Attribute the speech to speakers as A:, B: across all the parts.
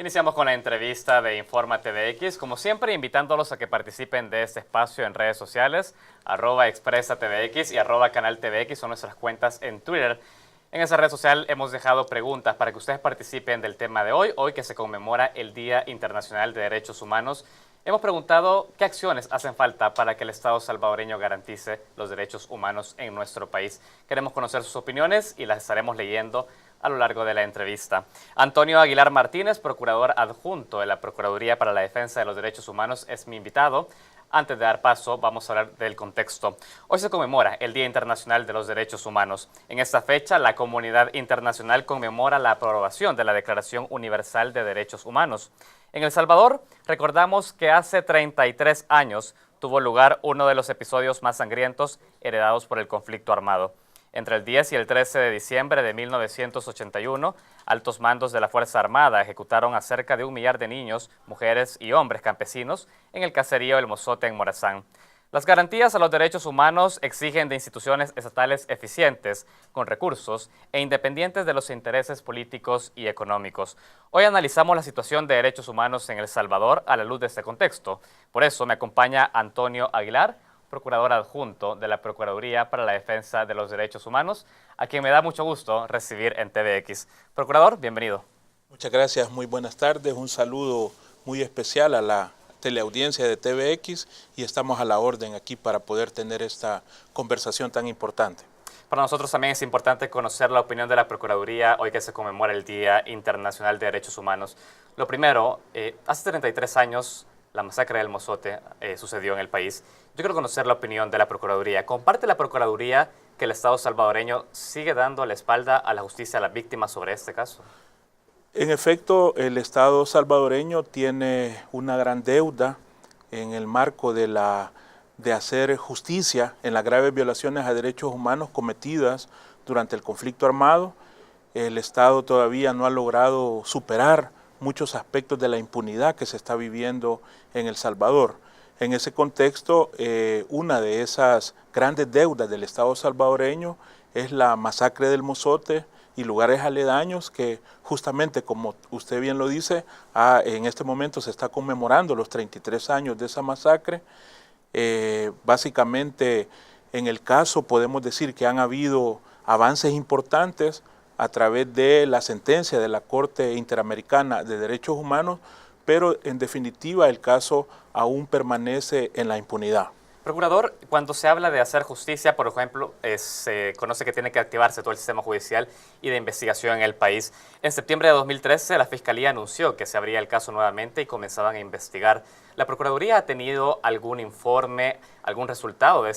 A: Iniciamos con la entrevista de Informa TVX, como siempre invitándolos a que participen de este espacio en redes sociales, @expresatvx y @canaltvx son nuestras cuentas en Twitter. En esa red social hemos dejado preguntas para que ustedes participen del tema de hoy que se conmemora el Día Internacional de Derechos Humanos. Hemos preguntado qué acciones hacen falta para que el Estado salvadoreño garantice los derechos humanos en nuestro país. Queremos conocer sus opiniones y las estaremos leyendo a lo largo de la entrevista. Antonio Aguilar Martínez, procurador adjunto de la Procuraduría para la Defensa de los Derechos Humanos, es mi invitado. Antes de dar paso, vamos a hablar del contexto. Hoy se conmemora el Día Internacional de los Derechos Humanos. En esta fecha, la comunidad internacional conmemora la aprobación de la Declaración Universal de Derechos Humanos. En El Salvador, recordamos que hace 33 años tuvo lugar uno de los episodios más sangrientos heredados por el conflicto armado. Entre el 10 y el 13 de diciembre de 1981, altos mandos de la Fuerza Armada ejecutaron a cerca de 1 millar de niños, mujeres y hombres campesinos en el caserío El Mozote en Morazán. Las garantías a los derechos humanos exigen de instituciones estatales eficientes, con recursos e independientes de los intereses políticos y económicos. Hoy analizamos la situación de derechos humanos en El Salvador a la luz de este contexto. Por eso me acompaña Antonio Aguilar, procurador adjunto de la Procuraduría para la Defensa de los Derechos Humanos, a quien me da mucho gusto recibir en TVX. Procurador, bienvenido.
B: Muchas gracias, muy buenas tardes. Un saludo muy especial a la teleaudiencia de TVX y estamos a la orden aquí para poder tener esta conversación tan importante.
A: Para nosotros también es importante conocer la opinión de la Procuraduría hoy que se conmemora el Día Internacional de Derechos Humanos. Lo primero, hace 33 años la masacre del Mozote sucedió en el país. Yo quiero conocer la opinión de la Procuraduría. ¿Comparte la Procuraduría que el Estado salvadoreño sigue dando la espalda a la justicia a las víctimas sobre este caso?
B: En efecto, el Estado salvadoreño tiene una gran deuda en el marco de hacer justicia en las graves violaciones a derechos humanos cometidas durante el conflicto armado. El Estado todavía no ha logrado superar muchos aspectos de la impunidad que se está viviendo en El Salvador. En ese contexto, una de esas grandes deudas del Estado salvadoreño es la masacre del Mozote y lugares aledaños que justamente, como usted bien lo dice, en este momento se está conmemorando los 33 años de esa masacre. Básicamente, en el caso podemos decir que han habido avances importantes a través de la sentencia de la Corte Interamericana de Derechos Humanos, pero en definitiva el caso aún permanece en la impunidad.
A: Procurador, cuando se habla de hacer justicia, por ejemplo, se conoce que tiene que activarse todo el sistema judicial y de investigación en el país. En septiembre de 2013, la Fiscalía anunció que se abría el caso nuevamente y comenzaban a investigar. ¿La Procuraduría ha tenido algún informe, algún resultado de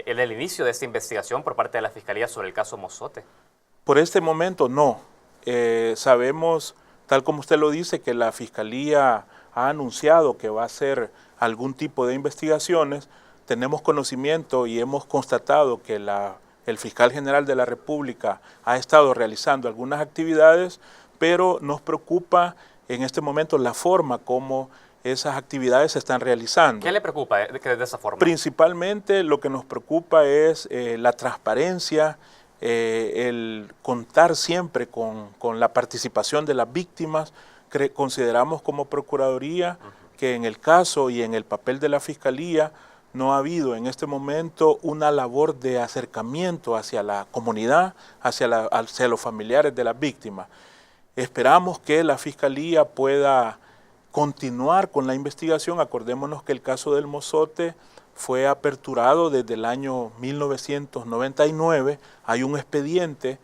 A: el inicio de esta investigación por parte de la Fiscalía sobre el caso Mozote?
B: Por este momento no. Sabemos, tal como usted lo dice, que la Fiscalía ha anunciado que va a hacer algún tipo de investigaciones. Tenemos conocimiento y hemos constatado que el fiscal general de la República ha estado realizando algunas actividades, pero nos preocupa en este momento la forma como esas actividades se están realizando.
A: ¿Qué le preocupa de esa forma?
B: Principalmente lo que nos preocupa es la transparencia, el contar siempre con la participación de las víctimas. Consideramos como Procuraduría que en el caso y en el papel de la Fiscalía no ha habido en este momento una labor de acercamiento hacia la comunidad, hacia los familiares de las víctimas. Esperamos que la Fiscalía pueda continuar con la investigación. Acordémonos que el caso del Mozote fue aperturado desde el año 1999. Hay un expediente,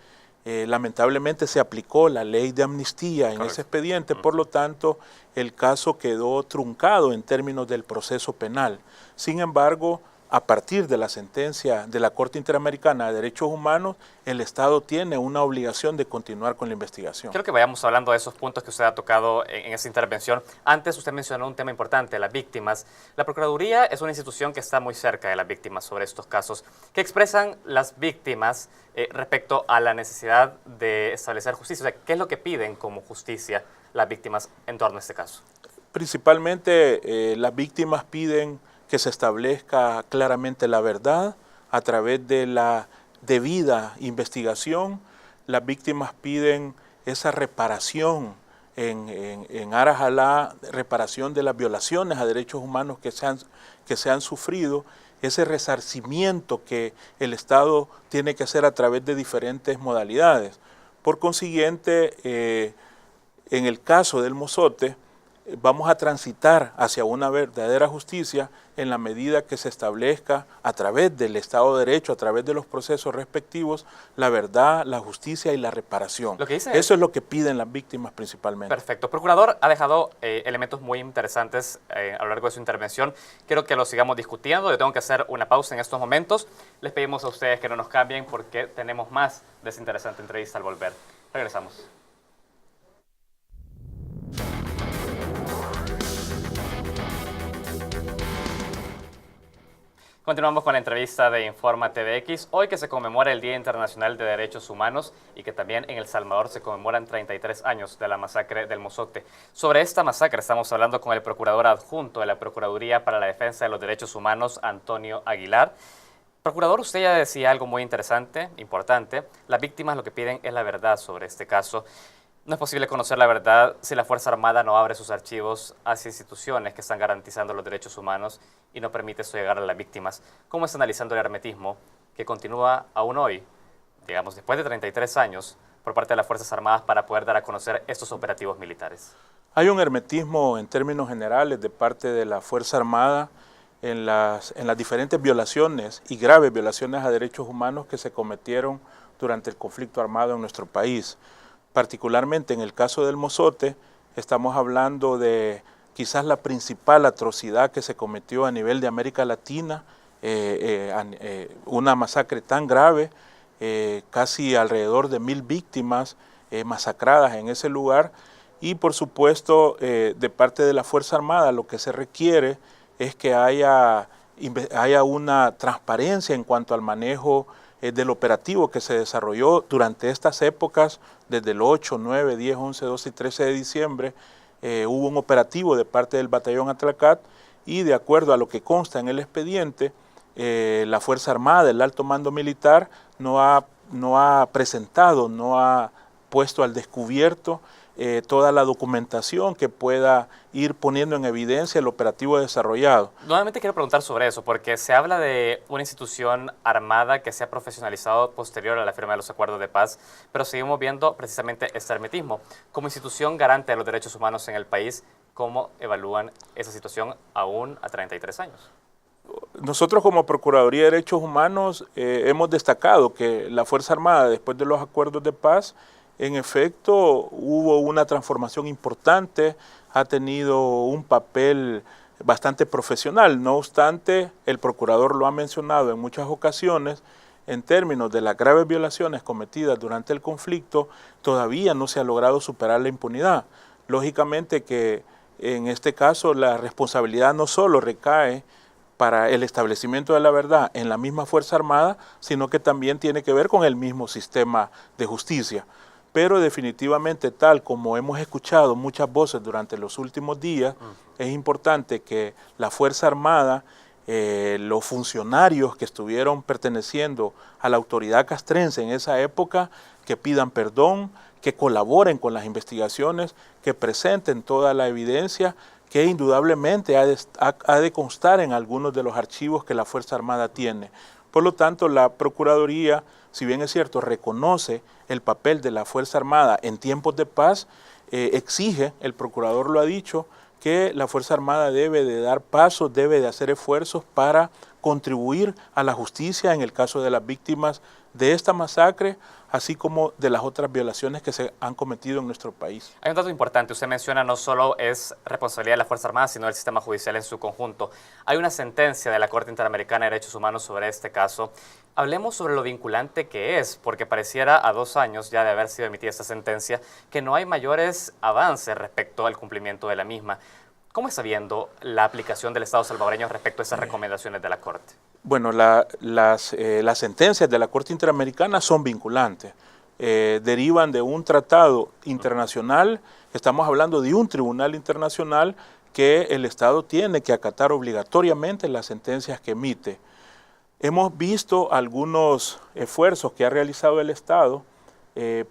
B: lamentablemente se aplicó la ley de amnistía en ese expediente, por lo tanto el caso quedó truncado en términos del proceso penal. Sin embargo, a partir de la sentencia de la Corte Interamericana de Derechos Humanos, el Estado tiene una obligación de continuar con la investigación.
A: Quiero que vayamos hablando de esos puntos que usted ha tocado en esa intervención. Antes usted mencionó un tema importante, las víctimas. La Procuraduría es una institución que está muy cerca de las víctimas sobre estos casos. ¿Qué expresan las víctimas respecto a la necesidad de establecer justicia? O sea, ¿qué es lo que piden como justicia las víctimas en torno a este caso?
B: Principalmente las víctimas piden que se establezca claramente la verdad a través de la debida investigación. Las víctimas piden esa reparación en aras a la reparación de las violaciones a derechos humanos que se han sufrido, ese resarcimiento que el Estado tiene que hacer a través de diferentes modalidades. Por consiguiente, en el caso del Mozote, vamos a transitar hacia una verdadera justicia en la medida que se establezca a través del Estado de Derecho, a través de los procesos respectivos, la verdad, la justicia y la reparación. Eso es lo que piden las víctimas principalmente.
A: Perfecto. Procurador, ha dejado elementos muy interesantes a lo largo de su intervención. Quiero que lo sigamos discutiendo. Yo tengo que hacer una pausa en estos momentos. Les pedimos a ustedes que no nos cambien porque tenemos más de esa interesante entrevista al volver. Regresamos. Continuamos con la entrevista de Informa TVX, hoy que se conmemora el Día Internacional de Derechos Humanos y que también en El Salvador se conmemoran 33 años de la masacre del Mozote. Sobre esta masacre estamos hablando con el procurador adjunto de la Procuraduría para la Defensa de los Derechos Humanos, Antonio Aguilar. Procurador, usted ya decía algo muy interesante, importante. Las víctimas lo que piden es la verdad sobre este caso. No es posible conocer la verdad si la Fuerza Armada no abre sus archivos hacia instituciones que están garantizando los derechos humanos y no permite eso llegar a las víctimas. ¿Cómo está analizando el hermetismo que continúa aún hoy, digamos, después de 33 años, por parte de las Fuerzas Armadas para poder dar a conocer estos operativos militares?
B: Hay un hermetismo en términos generales de parte de la Fuerza Armada en las diferentes violaciones y graves violaciones a derechos humanos que se cometieron durante el conflicto armado en nuestro país. Particularmente en el caso del Mozote, estamos hablando de quizás la principal atrocidad que se cometió a nivel de América Latina, una masacre tan grave, casi alrededor de 1000 víctimas masacradas en ese lugar, y por supuesto de parte de la Fuerza Armada lo que se requiere es que haya una transparencia en cuanto al manejo del operativo que se desarrolló durante estas épocas, desde el 8, 9, 10, 11, 12 y 13 de diciembre, hubo un operativo de parte del Batallón Atlacat y de acuerdo a lo que consta en el expediente, la Fuerza Armada, el alto mando militar, no ha presentado, no ha puesto al descubierto toda la documentación que pueda ir poniendo en evidencia el operativo desarrollado.
A: Nuevamente quiero preguntar sobre eso, porque se habla de una institución armada que se ha profesionalizado posterior a la firma de los acuerdos de paz, pero seguimos viendo precisamente este hermetismo. Como institución garante de los derechos humanos en el país, ¿cómo evalúan esa situación aún a 33 años?
B: Nosotros como Procuraduría de Derechos Humanos hemos destacado que la Fuerza Armada, después de los acuerdos de paz, en efecto, hubo una transformación importante, ha tenido un papel bastante profesional. No obstante, el procurador lo ha mencionado en muchas ocasiones, en términos de las graves violaciones cometidas durante el conflicto, todavía no se ha logrado superar la impunidad. Lógicamente que en este caso la responsabilidad no solo recae para el establecimiento de la verdad en la misma Fuerza Armada, sino que también tiene que ver con el mismo sistema de justicia. Pero definitivamente, tal como hemos escuchado muchas voces durante los últimos días, es importante que la Fuerza Armada, los funcionarios que estuvieron perteneciendo a la autoridad castrense en esa época, que pidan perdón, que colaboren con las investigaciones, que presenten toda la evidencia que indudablemente ha de constar en algunos de los archivos que la Fuerza Armada tiene. Por lo tanto, la Procuraduría, si bien es cierto, reconoce el papel de la Fuerza Armada en tiempos de paz, exige, el Procurador lo ha dicho, que la Fuerza Armada debe de dar pasos, debe de hacer esfuerzos para contribuir a la justicia en el caso de las víctimas de esta masacre, así como de las otras violaciones que se han cometido en nuestro país.
A: Hay un dato importante, usted menciona no solo es responsabilidad de la Fuerza Armada, sino del sistema judicial en su conjunto. Hay una sentencia de la Corte Interamericana de Derechos Humanos sobre este caso. Hablemos sobre lo vinculante que es, porque pareciera a 2 años ya de haber sido emitida esta sentencia, que no hay mayores avances respecto al cumplimiento de la misma. ¿Cómo está viendo la aplicación del Estado salvadoreño respecto a esas recomendaciones de la Corte?
B: Bueno, las sentencias de la Corte Interamericana son vinculantes, derivan de un tratado internacional, estamos hablando de un tribunal internacional que el Estado tiene que acatar obligatoriamente las sentencias que emite. Hemos visto algunos esfuerzos que ha realizado el Estado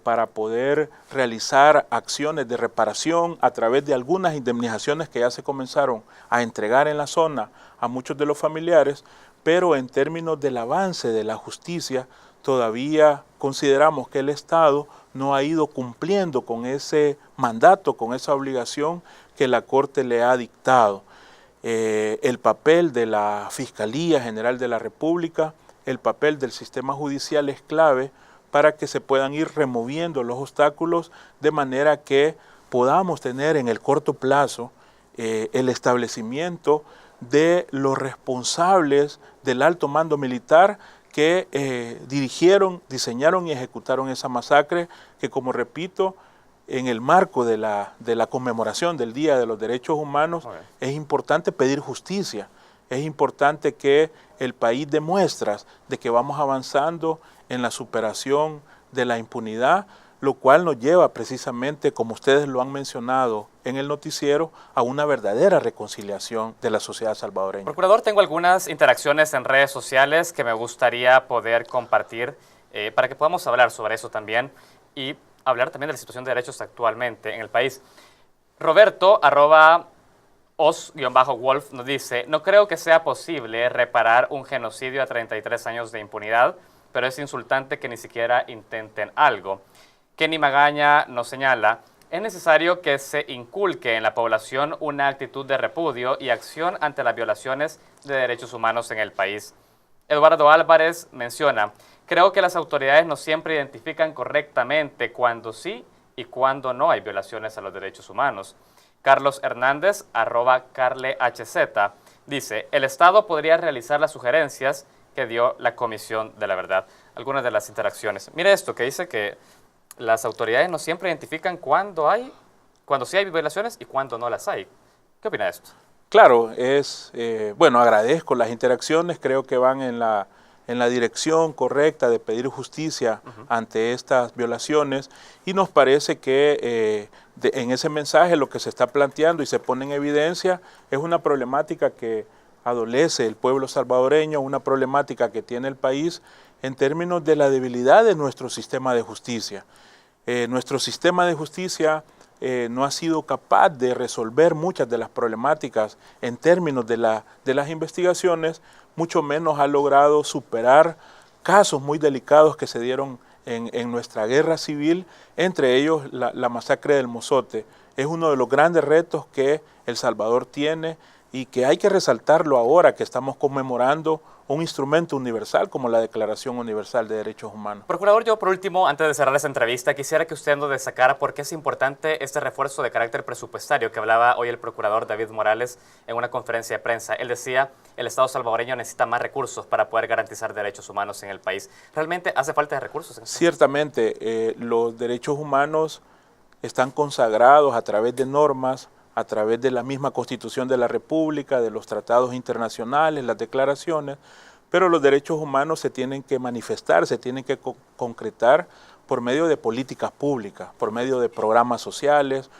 B: para poder realizar acciones de reparación a través de algunas indemnizaciones que ya se comenzaron a entregar en la zona a muchos de los familiares, pero en términos del avance de la justicia, todavía consideramos que el Estado no ha ido cumpliendo con ese mandato, con esa obligación que la Corte le ha dictado. El papel de la Fiscalía General de la República, el papel del sistema judicial es clave para que se puedan ir removiendo los obstáculos de manera que podamos tener en el corto plazo el establecimiento de los responsables del alto mando militar que dirigieron, diseñaron y ejecutaron esa masacre que, como repito, en el marco de la conmemoración del Día de los Derechos Humanos, es importante pedir justicia, es importante que el país dé muestras de que vamos avanzando en la superación de la impunidad, lo cual nos lleva precisamente, como ustedes lo han mencionado en el noticiero, a una verdadera reconciliación de la sociedad salvadoreña.
A: Procurador, tengo algunas interacciones en redes sociales que me gustaría poder compartir para que podamos hablar sobre eso también y hablar también de la situación de derechos actualmente en el país. Roberto, @os_wolf, nos dice: no creo que sea posible reparar un genocidio a 33 años de impunidad, pero es insultante que ni siquiera intenten algo. Kenny Magaña nos señala: es necesario que se inculque en la población una actitud de repudio y acción ante las violaciones de derechos humanos en el país. Eduardo Álvarez menciona: creo que las autoridades no siempre identifican correctamente cuándo sí y cuándo no hay violaciones a los derechos humanos. Carlos Hernández, @CarleHZ, dice: el Estado podría realizar las sugerencias que dio la Comisión de la Verdad. Algunas de las interacciones. Mire esto que dice que las autoridades no siempre identifican cuándo sí hay violaciones y cuándo no las hay. ¿Qué opina de esto?
B: Claro, bueno, agradezco las interacciones, creo que van en la dirección correcta de pedir justicia ante estas violaciones, y nos parece que en ese mensaje lo que se está planteando y se pone en evidencia es una problemática que adolece el pueblo salvadoreño, una problemática que tiene el país en términos de la debilidad de nuestro sistema de justicia. Nuestro sistema de justicia no ha sido capaz de resolver muchas de las problemáticas en términos de las investigaciones, mucho menos ha logrado superar casos muy delicados que se dieron en nuestra guerra civil, entre ellos la masacre del Mozote. Es uno de los grandes retos que El Salvador tiene y que hay que resaltarlo ahora que estamos conmemorando un instrumento universal como la Declaración Universal de Derechos Humanos.
A: Procurador, yo por último, antes de cerrar esta entrevista, quisiera que usted nos destacara por qué es importante este refuerzo de carácter presupuestario que hablaba hoy el procurador David Morales en una conferencia de prensa. Él decía: el Estado salvadoreño necesita más recursos para poder garantizar derechos humanos en el país. ¿Realmente hace falta de recursos?
B: Ciertamente, los derechos humanos están consagrados a través de normas, a través de la misma Constitución de la República, de los tratados internacionales, las declaraciones, pero los derechos humanos se tienen que manifestar, se tienen que concretar por medio de políticas públicas, por medio de programas sociales,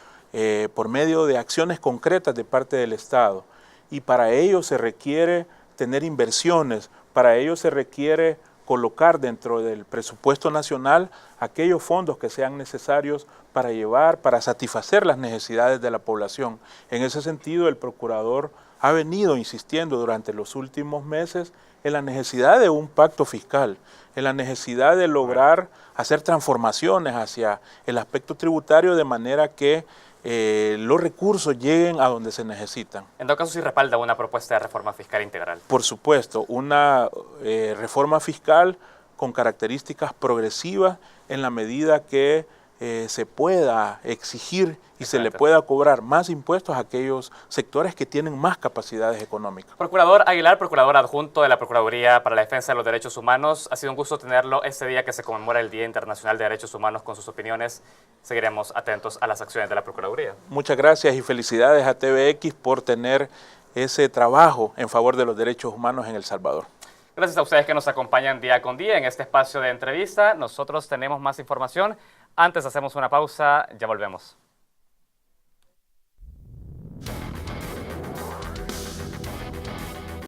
B: por medio de acciones concretas de parte del Estado. Y para ello se requiere tener inversiones, para ello se requiere colocar dentro del presupuesto nacional aquellos fondos que sean necesarios para satisfacer las necesidades de la población. En ese sentido, el procurador ha venido insistiendo durante los últimos meses en la necesidad de un pacto fiscal, en la necesidad de lograr hacer transformaciones hacia el aspecto tributario de manera que los recursos lleguen a donde se necesitan.
A: En todo caso, sí respalda una propuesta de reforma fiscal integral.
B: Por supuesto, una reforma fiscal con características progresivas en la medida que se pueda exigir y se le pueda cobrar más impuestos a aquellos sectores que tienen más capacidades económicas.
A: Procurador Aguilar, procurador adjunto de la Procuraduría para la Defensa de los Derechos Humanos, ha sido un gusto tenerlo este día que se conmemora el Día Internacional de Derechos Humanos con sus opiniones. Seguiremos atentos a las acciones de la Procuraduría.
B: Muchas gracias y felicidades a TVX por tener ese trabajo en favor de los derechos humanos en El Salvador.
A: Gracias a ustedes que nos acompañan día con día en este espacio de entrevista. Nosotros tenemos más información. Antes hacemos una pausa, ya volvemos.